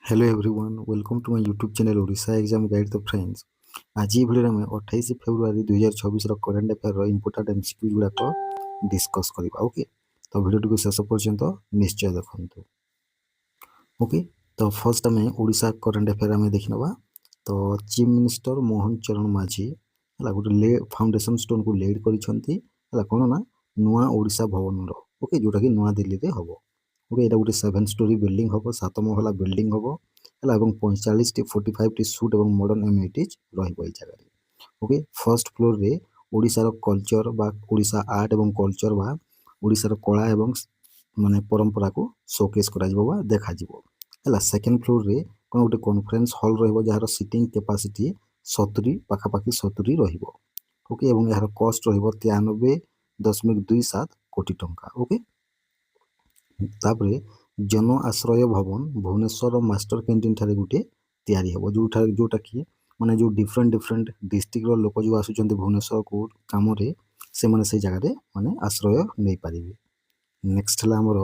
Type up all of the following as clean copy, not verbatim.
Hello everyone welcome to my YouTube channel Odisha exam guide. तो friends आज ये video में 28 February 2024 current affair important MCQ गुड़ाक discuss करवा। ओके, तो वीडियो को शेष पर्यंत निश्चय देखते। ओके, तो फर्स्ट आम ओडिशा करेन्ट अफेयर आम देखा। तो चीफ मिनिस्टर मोहन चरण माझी है गोटे फाउंडेशन स्टोन को लेड कर कौन ना नुआ ओडिशा भवन ओके जोटा कि नुआ दिल्ली में हम। ओके, यहाँ गोटे 7 स्टोरी बिल्डिंग हम, 7 महला बिल्डिंग हम है 45 टी 45 टी सुट और मॉडर्न एम्यूनिटीज रही। ओके, फर्स्ट फ्लोर रे ओडिशार कल्चर बा ओडिशा आर्ट एवं कल्चर बा ओडिशार कला एवं माने परंपरा को शोकेस करा देखा है। सेकेंड फ्लोर रे कौन गोटे कॉन्फ्रेंस हॉल जार सीटिंग कैपेसिटी 70 पाखापाखि 70 रहिबो। ओके, एवं यार कॉस्ट रहिबो 93.27 कोटी टंका। ओके, तापरे जन आश्रय भवन भुवनेश्वर मास्टर कैंटीन ठारे गोटे तैयारी हम जोटा कि माने जो डिफरेंट डिफरेंट डिस्ट्रिक्ट लोक जो आसुचंती भुवनेश्वर को काम से माने से जगह माने आश्रय नहीं पारे। नेक्स्ट है आमर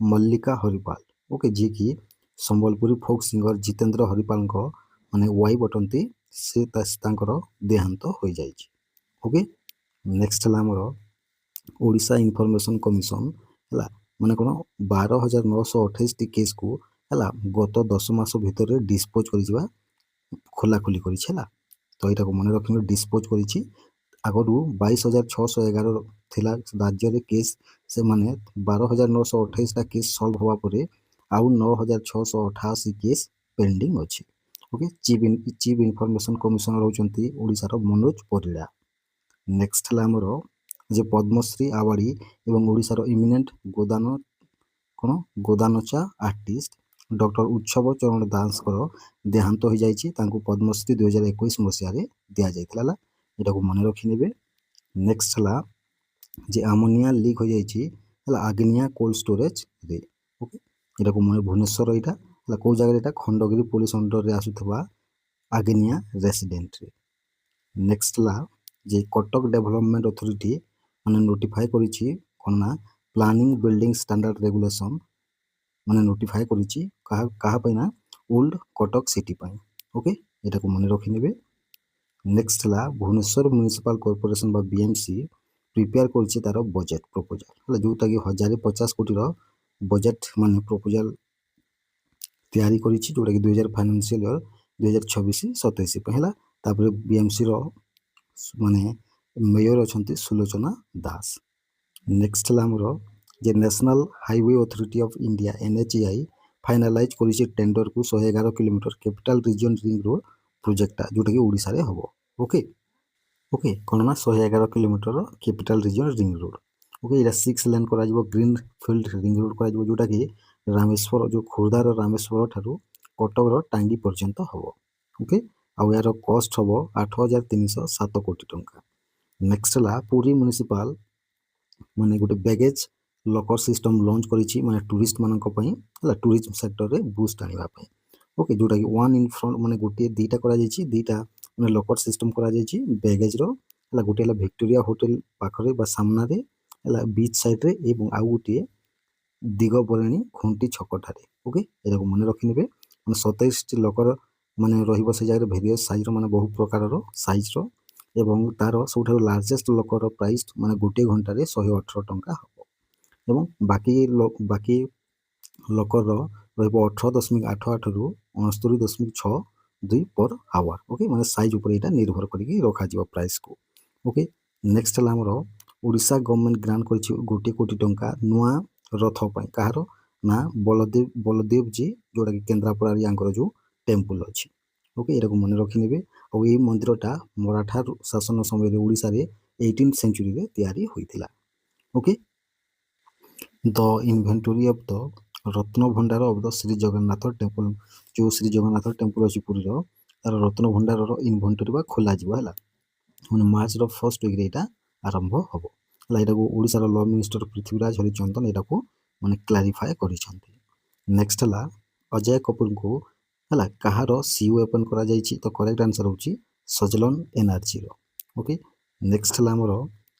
मल्लिका हरिपाल। ओके, जी की संबलपुरी फोक सिंगर जितेंद्र हरिपाल माने वाइफ अटंती से देहांत हो जाइए। ओके, नेक्स्ट है आमर ओडिशा इनफॉरमेशन कमिशन है माने कौन 12,928 टी केस को है गत 10 मास भितर डिस्पोज कर खोलाखोली कर। तो यहाँ मन रखेंगे डिस्पोज कर आगु 22,611 थिला राज्य रे केस से माने 12,928 केस सॉल्व होगा पर आउ 9,688 केस पेंडिंग अच्छी। ओके, चीफ इनफॉरमेशन कमिशनर होती ओडिशार मनोज परिड़ा। नेक्स्ट है आमर जे पद्मश्री आवार्डी एवं ओडिशार इमिनेंट गोदान कौन गोदानचा आर्टिस्ट डॉक्टर उत्सव चरण दास देहांत हो जाइए। पद्मश्री 2021 मसीह दि जाता यहाँ मन रखिने। नेक्स्ट है जे आमोनिया लीक हो जाइए आग्निया कोल्ड स्टोरेज रे। ओके, यहाँ मन भुवनेश्वर यहाँ कौ जगह खंडगिरी पुलिस अंडर रे आसुवा आग्निया रेसिडेंट रे। नेक्स्ट है जे कटक डेवलपमेंट अथॉरिटी माने नोटिफाई करिछि कोन ना प्लानिंग बिल्डिंग स्टैंडर्ड रेगुलेशन माने नोटिफाई करिछि कहा ना ओल्ड कटक सिटी पाई। ओके, यहाँ को मन रखिने। नेक्स्ट है भुवनेश्वर म्युनिसिपल कॉर्पोरेशन बा बीएमसी प्रिपेयर कर तार बजेट प्रपोजल जोटा कि 1,050 कोटी बजेट माने प्रपोजल तैयारी करिछि जोटा कि 2000 फाइनेंशियल ईयर 2026-27 है। बीएमसी रो माने मेयर अच्छा सुलोचना दास। नेक्स्ट है आमर जे national highway authority of India NHAI finalise कर टेंडर को 111 kilometre capital region ring road प्रोजेक्टा जोटा कि ओडिशा रे हम। ओके, ओके कौन ना 111 kilometre capital region ring road. Okay, यहाँ 6 लेन कर ग्रीन फील्ड रिंग रोड कर जोटा कि रामेश्वर जो खोर्धार रामेश्वर ठारू कटक टांगी पर्यंत हम। ओके, आउ यार कॉस्ट हम 8,307 कोटी टंका। नेक्स्ट है पुरी म्युनिसिपल माने गोटे बैगेज लकर सिस्टम लॉन्च करिछि माने टूरिस्ट मानक पई हला टूरिज्म सेक्टर रे बूस्ट आनिबा पई। ओके, जोटा कि वन इन फ्रंट माने गोटे दीटा करा जाइछि दीटा माने लकर सिस्टम करा जाइछि बैगेज रो हला गोटे हला विक्टोरिया होटल पाखरे बा सामना रे हला बीच साइड रे एवं आउ गोटे दिगबरणी खुंटी छक ठारे। ओके, एरा को मन रखिनेबे माने 27 टी लकर माने रहिबो से जाय वेरियस साइज रो माने बहु प्रकार रो साइज रो एवं तार सब लार्जेस्ट लकर प्राइस माने गोटे घंटा 118 टंका हम एवं बाकी लकर रहिबो 18.88 रु 69.62 पर आवर। ओके, माने साइज ऊपर एटा निर्भर करिक रखा जिवो प्राइस को। ओके, नेक्स्ट है आमर ओडिशा गवर्नमेंट ग्रांट कर 1 कोटी टंका नुआ रथ पई कहार ना बलदेव जी जोटा कि केन्द्रापड़ा यांकर जो टेम्पल अच्छी। ओके, यहाँ को मन रखिने और ये मंदिरटा मराठा शासन समय ओडिशा रे 18th सेंचुरी रे तैयारी होइतिला। Okay, the inventory of the Ratna Bhandar of the Shri Jagannath temple जो श्री जगन्नाथ टेम्पल अच्छी पुरी तार रत्न भंडार इन्वेंटरी बा खोल मैंने मार्च फर्स्ट वीक यहाँ आरंभ हम। यहाँ को ओडिशार लॉ मिनिस्टर पृथ्वीराज हरिचंदन यहाँ को मैंने क्लारिफाए कर। नेक्स्ट है अजय कपूर को है कहार सीओ एपन करा जाइछि तो करेक्ट आंसर होची सजलन एनर्जी रो। ओके, नेक्स्ट है आमर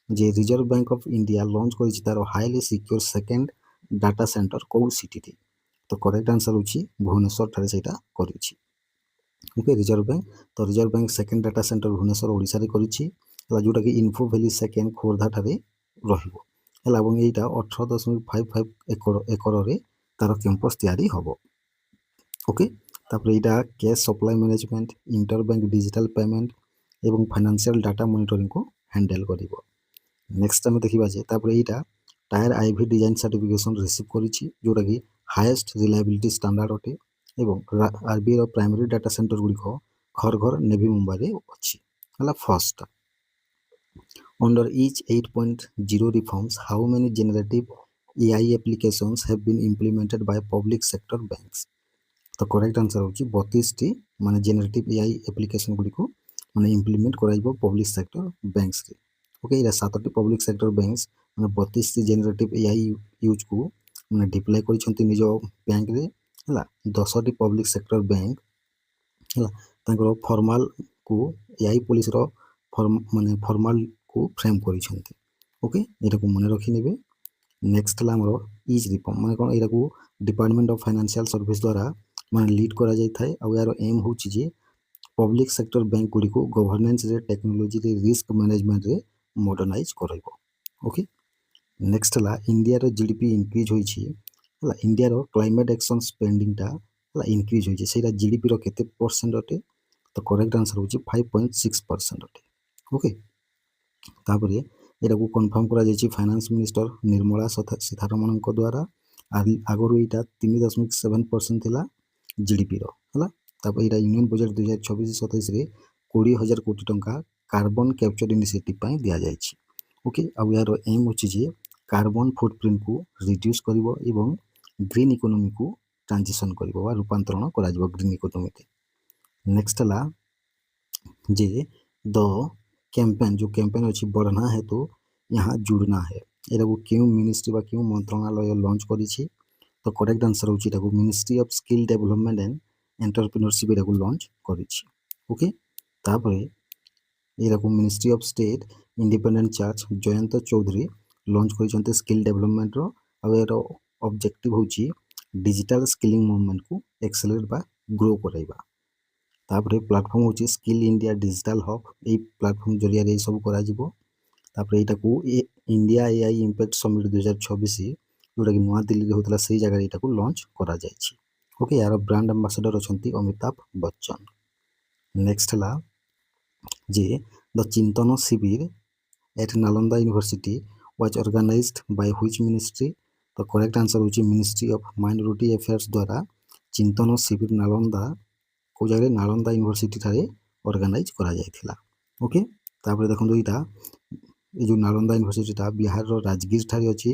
जे Reserve Bank of India launch कर तार highly secure second data centre कौ सिटी तो करेक्ट आंसर होची भुवनेश्वर ठारे सेटा करिछि। ओके रिजर्व बैंक, तो Reserve Bank second data centre Bhubaneswar Odisha रे करिछि जोटा कि इन्फो भैली सेकेंड खोर्धा ठारे रहिबो हला ଏବଂ ଏଇଟା 18.55 एकड़ तार कैंपस तैयारी हबो। ओके तापर एटा cash supply management, inter bank digital payment एवं फाइनेंशियल डाटा मॉनिटरिंग को हैंडल करिवो। नेक्स्ट आम देखा जे तापर एटा tier IV design certification receive करिछि जोटा कि हाईएस्ट रिलायबिलिटी स्टैंडर्ड अटे एवं आरबीआई रो प्राइमरी डाटा सेंटर गुड़िक घर घर नेवी मुंबई रे अछि हला first. Under each 8.0 reforms, how many generative AI applications have been implemented by public sector banks? तो करेक्ट आंसर होची 32 टी माने जेनरेटिव एआई एप्लिकेशन गुडी को माने इंप्लीमेंट कराइबो पब्लिक सेक्टर बैंक्स रे। ओके इरा 7 टी पब्लिक सेक्टर बैंक्स माने 32 T generative AI use को माने deploy करिसंती निजो बैंक रे हला 10 टी पब्लिक सेक्टर बैंक हला तांकर फॉर्मल को एआई पुलिस रो माने फॉर्मल को फ्रेम करिसंती। ओके एटा को मने रखि नेबे। नेक्स्ट हला हमरो इज रिफॉर्म माने कोन एटा को डिपार्टमेंट ऑफ फाइनेंशियल सर्विस द्वारा माने लीड करा जाय थाए आ यार एम होची जे पब्लिक सेक्टर बैंक गुडी को गवर्नेंस रे टेक्नोलॉजी रे रिस्क मैनेजमेंट रे मॉडर्नाइज करइबो। ओके नेक्स्ट हला इंडिया रो जीडीपी इंक्रीज होईची हला इंडिया रो क्लाइमेट एक्शन स्पेंडिंग टा हला इंक्रीज होईची सेटा जीडीपी रो केते परसेंट अटे तो करेक्ट आंसर होची 5.6% अटे। ओके तापरे एटा को कंफर्म करा जायछि फाइनेंस मिनिस्टर निर्मला सीतारमण को द्वारा आगरो एटा 3.7% थिला जीडीपी रो हला तापर एटा यूनियन बजट 2026-27 रे 20,000 कोटी टंका कार्बन कैप्चर इनिशिएटिव पई दिया जायछि। ओके आ यार एम होछि जे कार्बन फुटप्रिंट को रिड्यूस करिवो एवं ग्रीन इकोनॉमी को ट्रांजिशन करिवो वा रूपांतरण करा जिवो ग्रीन इकोनॉमी के। नेक्स्ट हला जे द कैंपेन जो कैंपेन अच्छी बढ़ना है तो यहाँ जुड़ना है एटा को क्यों मिनिस्ट्री बा क्यों मंत्रालय लॉन्च करिछि तो करेक्ट आंसर होछि एटा को ministry of skill development and entrepreneurship एटा को लॉन्च करिछि। ओके तापरे एटा को ministry of state independent charge Jayant Chaudhary launch करिसंते स्किल डेवलपमेंट रो आ एरो ऑब्जेक्टिव होछि डिजिटल स्किलिंग मूवमेंट को एक्सेलरेट बा ग्रो कराइबा। तापरे प्लेटफॉर्म होछि स्किल इंडिया डिजिटल हब ए प्लेटफॉर्म जरिया रे सब करा जिवो। तापरे एटा को इंडिया एआई इंपैक्ट समिट 2026 जोटा कि नवा दिल्ली रे होतला सेही जगह एटा को लॉन्च करा जायछि। ओके यार ब्रांड एम्बेसडर अछंती अमिताभ बच्चन। नेक्स्ट हला जे the Chintan Shivir at Nalanda university was organised by which ministry तो करेक्ट आंसर होछि मिनिस्ट्री ऑफ माइनॉरिटी अफेयर्स द्वारा चिंतन शिविर नालंदा को जगह नालंदा यूनिवर्सिटी ठारे ऑर्गेनाइज करा जायथिला। ओके तापर देखंतु इटा ए जो नालंदा यूनिवर्सिटी टा बिहार रो राजगीर ठारे अछि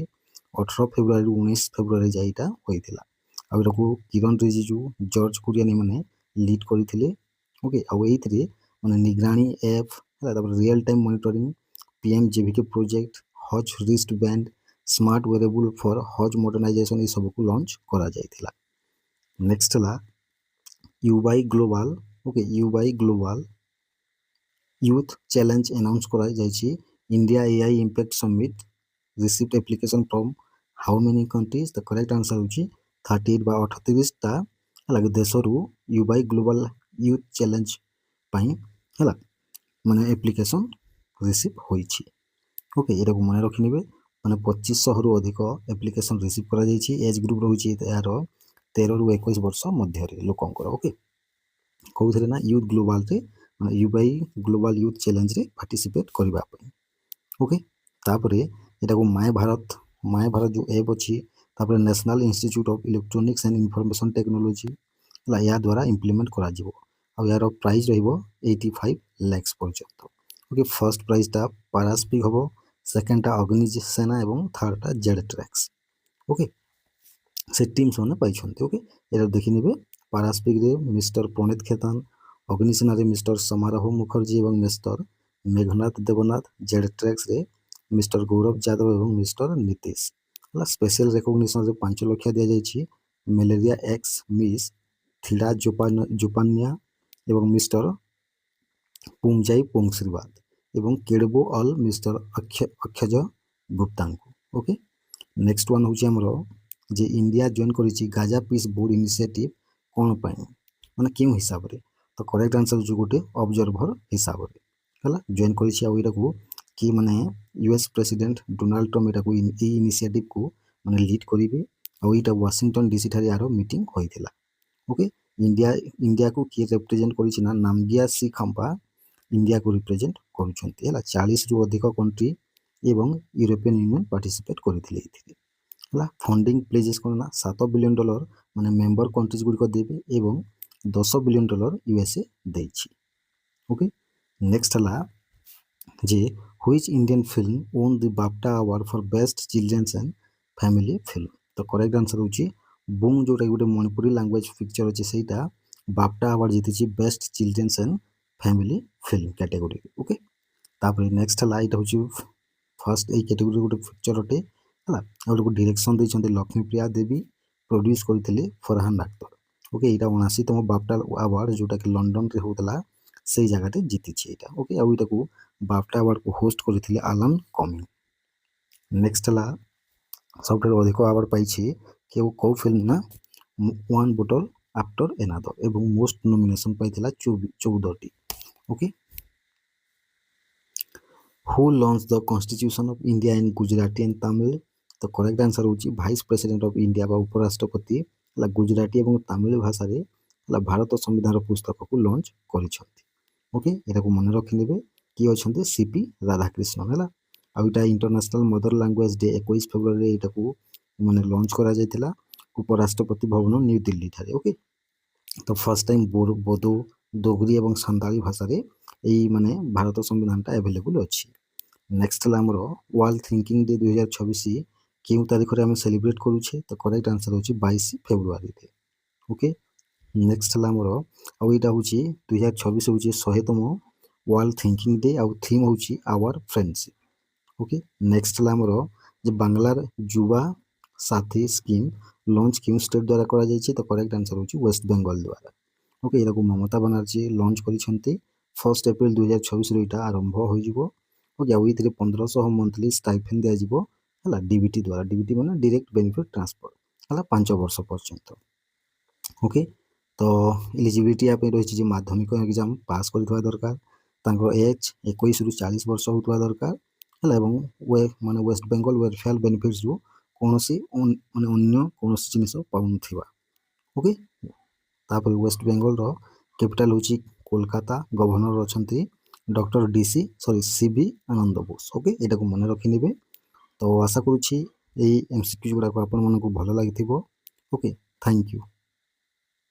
18 फेब्रुआरी 19 फेब्रुआरी जाइटा होइथिला आ एटा को किरण रिजिजू जॉर्ज कुरियन माने लीड करिथिले। ओके आ एइथरे माने निगरानी ऐप तापर real time monitoring PMJVK project Haj wrist band smart wearable for Haj modernisation ए सब को लॉन्च करा जायथिला। नेक्स्ट ला YuvAI global okay YuvAI global youth challenge announce करा जायछि India AI impact summit received application from how many countries the correct answer होछि 38 बा 38 टा हला देश रु यूबाई ग्लोबल यूथ चैलेंज पई हला माने एप्लीकेशन रिसीव होइछि। ओके एटा को मने रखिनिबे माने 2500 रु अधिक एप्लीकेशन रिसीव करा जायछि एज ग्रुप रहुछि यार 13 रु 21 वर्ष मध्य रे लोकंकर। ओके कहउथले ना यूथ ग्लोबल रे माने यूबाई ग्लोबल यूथ चैलेंज रे पार्टिसिपेट करबा पई। ओके तापरे एटा को माय भारत जो ऐप अछि तापरे national institute of electronics and information technology ला या द्वारा इंप्लीमेंट करा जिवो आ यार प्राइस रहिबो 85 लाख पर्यंत। ओके फर्स्ट प्राइस टा पारास्पिक हबो सेकंड टा अग्नि सेना एवं थर्ड टा जेड ट्रैक्स। ओके से टीम सोने पाइछन्ते। ओके एटा देखि नेबे पारास्पिक रे मिस्टर प्रणित खेतान अग्निसेना रे मिस्टर समारोह मुखर्जी एवं मिस्टर मेघनाथ देवनाथ जेड ट्रैक्स रे मिस्टर गौरव यादव एवं मिस्टर नीतीश हला स्पेशल रिकॉग्निशन रे 5 लाख दिया जायछि मलेरिया एक्स मिस थिडा जोपानिया एवं मिस्टर पुंजाई पोंगश्रीवाद एवं केडबो ऑल मिस्टर अक्षज गुप्ता को। ओके नेक्स्ट वन होछि हमरो ଯେ ଇଣ୍ଡିଆ ଜଏନ୍ କରିଛି ଗାଜା ପିସ୍ ବୋର୍ଡ ଇନିସିଏଟିଭ୍ କ'ଣ ପାଇଁ, ମାନେ କେଉଁ ହିସାବରେ? ତ କରେକ୍ଟ ଆନ୍ସର ହେଉଛି ଗୋଟେ ଅବଜର୍ଭର ହିସାବରେ ହେଲା ଜଏନ୍ କରିଛି। ଆଉ ଏଇଟାକୁ କି ମାନେ ୟୁଏସ୍ ପ୍ରେସିଡେଣ୍ଟ ଡୋନାଲ୍ଡ ଟ୍ରମ୍ପ ଏଇଟାକୁ ଏଇ ଇନିସିଏଟିଭ୍କୁ ମାନେ ଲିଡ୍ କରିବେ। ଆଉ ଏଇଟା ୱାଶିଂଟନ ଡିସି ଠାରେ ଆର ମିଟିଂ ହୋଇଥିଲା। ଓକେ, ଇଣ୍ଡିଆକୁ କିଏ ରିପ୍ରେଜେଣ୍ଟ କରିଛି ନା ନାମ୍ବିଆ ସି ଖାମ୍ପା ଇଣ୍ଡିଆକୁ ରିପ୍ରେଜେଣ୍ଟ କରୁଛନ୍ତି ହେଲା। 40ରୁ ଅଧିକ କଣ୍ଟ୍ରି ଏବଂ ୟୁରୋପିଆନ୍ ୟୁନିୟନ ପାର୍ଟିସିପେଟ୍ କରିଥିଲେ ଏଥିରେ ହେଲା। ଫଣ୍ଡିଂ ପ୍ଲେଜେସ୍ କ'ଣ ନା $7 ବିଲିୟନ ମାନେ ମେମ୍ବର କଣ୍ଟ୍ରିଜ୍ ଗୁଡ଼ିକ ଦେବେ ଏବଂ $10 ବିଲିୟନ ୟୁଏସ୍ଏ ଦେଇଛି। ଓକେ, ନେକ୍ସଟ ହେଲା ଯେ which Indian film won the BAFTA award for best children's and family film. ତ କରେକ୍ଟ ଆନ୍ସର ହେଉଛି ବୁମ୍, ଯେଉଁଟା ଗୋଟେ ମଣିପୁରୀ ଲାଙ୍ଗୁଏଜ ପିକ୍ଚର ଅଛି ସେଇଟା ବାଫ୍ଟା ଆୱାର୍ଡ ଜିତିଛି best children's and family film କ୍ୟାଟେଗୋରୀରେ। ଓକେ, ତାପରେ ନେକ୍ସଟ ହେଲା ଏଇଟା ହେଉଛି ଫାର୍ଷ୍ଟ ଏଇ କ୍ୟାଟେଗୋରୀରେ ଗୋଟେ ପିକ୍ଚର ଅଟେ ହେଲା। ଆଉ ଗୋଟେ ଡିରେକ୍ସନ୍ ଦେଇଛନ୍ତି ଲକ୍ଷ୍ମୀପ୍ରିୟା ଦେବୀ, ପ୍ରଡ୍ୟୁସ୍ କରିଥିଲେ ଫରହାନ ଆଖତର। ଓକେ, ଏଇଟା 79ତମ ବାଫ୍ଟା ଆୱାର୍ଡ ଯେଉଁଟାକି ଲଣ୍ଡନରେ ହେଉଥିଲା ସେଇ ଜାଗାରେ ଜିତିଛି ଏଇଟା। ଓକେ, ଆଉ ଏଇଟାକୁ ବାଫ୍ଟା ଆୱାର୍ଡକୁ ହୋଷ୍ଟ କରିଥିଲେ ଆଲାନ କମିଂ। ନେକ୍ସଟ ହେଲା ସବୁଠାରୁ ଅଧିକ ଆୱାର୍ଡ ପାଇଛି କେଉଁ ଫିଲ୍ମ ନା ୱାନ୍ ବୋଟଲ ଆଫ୍ଟର ଏନାଦର ଏବଂ ମୋଷ୍ଟ ନୋମିନେସନ୍ ପାଇଥିଲା 14ଟି। Okay, who launch the constitution of India in Gujarati and Tamil. ତ କରେକ୍ଟ ଆନ୍ସର ହେଉଛି ଭାଇସ୍ ପ୍ରେସିଡେଣ୍ଟ ଅଫ୍ ଇଣ୍ଡିଆ ବା ଉପରାଷ୍ଟ୍ରପତି ହେଲା ଗୁଜରାଟି ଏବଂ ତାମିଲ ଭାଷାରେ ହେଲା ଭାରତ ସମ୍ବିଧାନର ପୁସ୍ତକକୁ ଲଞ୍ଚ କରିଛନ୍ତି। ଓକେ, ଏଟାକୁ ମନେ ରଖିନେବେ କିଏ ଅଛନ୍ତି ସିପି ରାଧାକ୍ରିଷ୍ଣନ ହେଲା। ଆଉ ଏଇଟା ଇଣ୍ଟରନ୍ୟାସନାଲ ମଦର ଲାଙ୍ଗୁଏଜ ଡେ 21 ଫେବୃଆରୀରେ ଏଇଟାକୁ ମାନେ ଲଞ୍ଚ କରାଯାଇଥିଲା ଉପରାଷ୍ଟ୍ରପତି ଭବନ ନ୍ୟୁ ଦିଲ୍ଲୀ ଠାରେ। ଓକେ, ତ ଫାର୍ଷ୍ଟ ଟାଇମ୍ ବୋଡୋ, ଦୋଗ୍ରି ଏବଂ ସାନ୍ତାଳୀ ଭାଷାରେ ଏଇ ମାନେ ଭାରତ ସମ୍ବିଧାନଟା ଆଭେଲେବୁଲ୍ ଅଛି। ନେକ୍ସଟ ହେଲା ଆମର ୱାର୍ଲଡ ଥିଙ୍କିଂ ଡେ 2026 କେଉଁ ତାରିଖରେ ଆମେ ସେଲିବ୍ରେଟ୍ କରୁଛେ? ତ କରେକ୍ଟ ଆନ୍ସର ହେଉଛି 22 ଫେବୃଆରୀରେ। ଓକେ, ନେକ୍ସଟ ହେଲା ଆମର ଆଉ ଏଇଟା ହେଉଛି 2026 ହେଉଛି 100ତମ ୱାର୍ଲଡ ଥିଙ୍କିଂ ଡେ ଆଉ ଥିମ୍ ହେଉଛି ଆୱାର ଫ୍ରେଣ୍ଡସିପ୍। ଓକେ, ନେକ୍ସଟ ହେଲା ଆମର ଯେ ବାଂଲାର ଯୁବା ସାଥୀ ସ୍କିମ୍ ଲଞ୍ଚ କେଉଁ ଷ୍ଟେଟ୍ ଦ୍ୱାରା କରାଯାଇଛି? ତ କରେକ୍ଟ ଆନ୍ସର ହେଉଛି ୱେଷ୍ଟ ବେଙ୍ଗଲ ଦ୍ୱାରା। ଓକେ, ଏଟାକୁ ମମତା ବାନାର୍ଜୀ ଲଞ୍ଚ କରିଛନ୍ତି 1 ଏପ୍ରିଲ 2026ରୁ ଏଇଟା ଆରମ୍ଭ ହୋଇଯିବ। ଓକେ, ଆଉ ଏଥିରେ 1500 ମନ୍ଥଲି ଷ୍ଟାଇଫେନ୍ ଦିଆଯିବ ହେଲା ଡିବିଟି ଦ୍ୱାରା। ଡିବିଟି ମାନେ ଡିରେକ୍ଟ ବେନିଫିଟ୍ ଟ୍ରାନ୍ସଫର ହେଲା 5 ବର୍ଷ ପର୍ଯ୍ୟନ୍ତ। ଓକେ, ତ ଏଲିଜିବିଲିଟି ୟା ପାଇଁ ରହିଛି ଯେ ମାଧ୍ୟମିକ ଏକ୍ଜାମ୍ ପାସ୍ କରିଥିବା ଦରକାର, ତାଙ୍କର ଏଜ୍ 21ରୁ 40 ବର୍ଷ ହେଉଥିବା ଦରକାର ହେଲା ଏବଂ ମାନେ ୱେଷ୍ଟ ବେଙ୍ଗଲ ୱେଲଫେୟାର ବେନିଫିଟ୍ସରୁ କୌଣସି ମାନେ ଅନ୍ୟ କୌଣସି ଜିନିଷ ପାଉନଥିବା। ଓକେ, ତାପରେ ୱେଷ୍ଟ ବେଙ୍ଗଲର କ୍ୟାପିଟାଲ ହେଉଛି କୋଲକାତା, ଗଭର୍ଣ୍ଣର ଅଛନ୍ତି ଡକ୍ଟର ସିବି ଆନନ୍ଦ ବୋଷ। ଓକେ, ଏଇଟାକୁ ମନେ ରଖିନେବେ। ତ ଆଶା କରୁଛି ଏଇ MCQ ଗୁଡ଼ାକ ଆପଣମାନଙ୍କୁ ଭଲ ଲାଗିଥିବ। Okay, thank you.